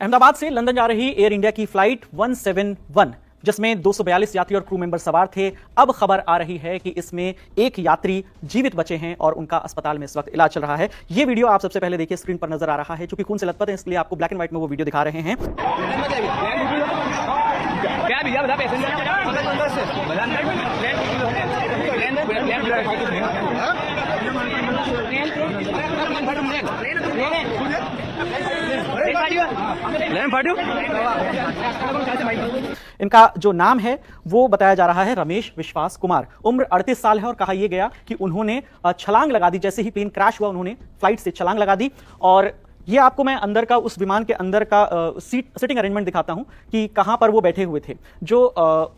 अहमदाबाद से लंदन जा रही एयर इंडिया की फ्लाइट 171 जिसमें 242 यात्री और क्रू मेंबर सवार थे। अब खबर आ रही है कि इसमें एक यात्री जीवित बचे हैं और उनका अस्पताल में इस वक्त इलाज चल रहा है। ये वीडियो आप सबसे पहले देखिए, स्क्रीन पर नजर आ रहा है। चूंकि खून से लथपथ है इसलिए आपको ब्लैक एंड व्हाइट में वो वीडियो दिखा रहे हैं। इनका जो नाम है वो बताया जा रहा है रमेश विश्वास कुमार। उम्र 38 साल है और कहा यह गया कि उन्होंने छलांग लगा दी। जैसे ही प्लेन क्रैश हुआ उन्होंने फ्लाइट से छलांग लगा दी। और ये आपको मैं अंदर का, उस विमान के अंदर का सीटिंग अरेंजमेंट दिखाता हूं कि कहां पर वो बैठे हुए थे। जो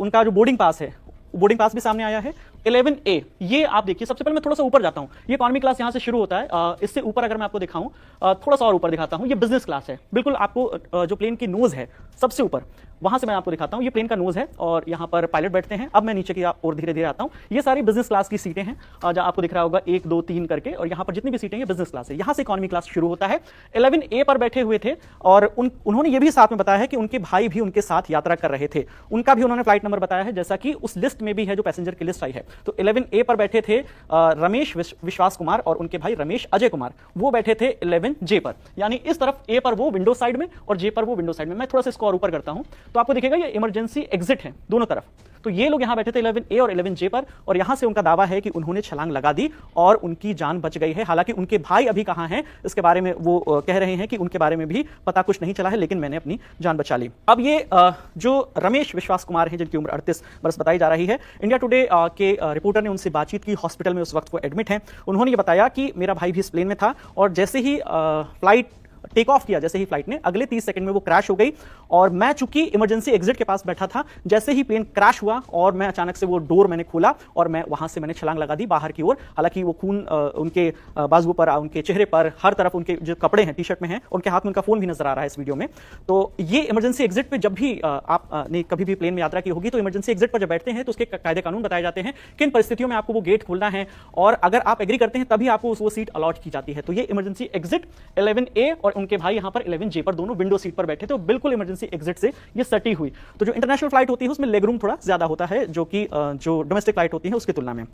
उनका जो बोर्डिंग पास है, बोर्डिंग पास भी सामने आया है 11A। ये आप देखिए, सबसे पहले मैं थोड़ा सा ऊपर जाता हूं। ये इकोनॉमी क्लास यहां से शुरू होता है। इससे ऊपर अगर मैं आपको दिखाऊं, थोड़ा सा और ऊपर दिखाता हूं, ये बिजनेस क्लास है। बिल्कुल आपको जो प्लेन की नोज है सबसे ऊपर, वहां से मैं आपको दिखाता हूं। ये प्लेन का नोज है और यहां पर पायलट बैठते हैं। अब मैं नीचे की ओर धीरे धीरे आता हूं। ये सारी बिजनेस क्लास की सीटें हैं, जहां आपको दिख रहा होगा 1 2 3 करके, और यहां पर जितनी भी सीटें हैं बिजनेस क्लास है। यहां से इकोनॉमी क्लास शुरू होता है। 11A पर बैठे हुए थे और उन्होंने ये भी साथ में बताया है कि उनके भाई भी उनके साथ यात्रा कर रहे थे। उनका भी उन्होंने फ्लाइट नंबर बताया है, जैसा कि उस लिस्ट में भी है जो पैसेंजर की लिस्ट आई है। तो 11A पर बैठे थे रमेश विश्वास कुमार और उनके भाई रमेश अजय कुमार। वो बैठे थे 11J पर, यानी इस तरफ A पर वो विंडो साइड में और J पर वो विंडो साइड में। मैं थोड़ा सा इसको और ऊपर करता हूं तो आपको दिखेगा ये इमरजेंसी एग्जिट है दोनों तरफ। तो ये लोग यहां बैठे थे 11A और 11J पर, और यहां से उनका दावा है कि उन्होंने छलांग लगा दी और उनकी जान बच गई है। हालांकि उनके भाई अभी कहां हैं इसके बारे में वो कह रहे हैं कि उनके बारे में भी पता कुछ नहीं चला है, लेकिन मैंने अपनी जान बचा ली। अब ये जो रमेश विश्वास कुमार हैं, जिनकी उम्र 38 बरस बताई जा रही है, इंडिया टुडे के रिपोर्टर ने उनसे बातचीत की। हॉस्पिटल में उस वक्त वो एडमिट हैं। उन्होंने ये बताया कि मेरा भाई भी इस प्लेन में था और जैसे ही फ्लाइट टेक ऑफ किया, जैसे ही फ्लाइट ने, अगले 30 सेकंड में वो क्रैश हो गई। और मैं चूंकि इमरजेंसी एग्जिट के पास बैठा था, जैसे ही प्लेन क्रैश हुआ और मैं अचानक से वो डोर मैंने खोला और मैं वहां से मैंने छलांग लगा दी बाहर की ओर। हालांकि वो खून उनके बाजुओं पर, उनके चेहरे पर, हर तरफ उनके जो कपड़े हैं, टी-शर्ट में हैं, उनके हाथ में उनका फोन भी नजर आ रहा है इस वीडियो में। तो ये इमरजेंसी एग्जिट पे जब भी आपने कभी भी प्लेन में यात्रा की होगी तो इमरजेंसी एग्जिट पर जब बैठते हैं तो उसके कायदे कानून बताए जाते हैं, किन परिस्थितियों में आपको वो गेट खोलना है, और अगर आप एग्री करते हैं तभी आपको वो सीट अलॉट की जाती है। तो ये इमरजेंसी एग्जिट 11A और उनके भाई यहां पर 11J पर दोनों विंडो सीट पर बैठे थे, बिल्कुल इमरजेंसी एग्जिट से ये सटी हुई। तो जो इंटरनेशनल फ्लाइट होती है उसमें लेग रूम थोड़ा ज्यादा होता है, जो कि जो डोमेस्टिक फ्लाइट होती है उसकी तुलना में।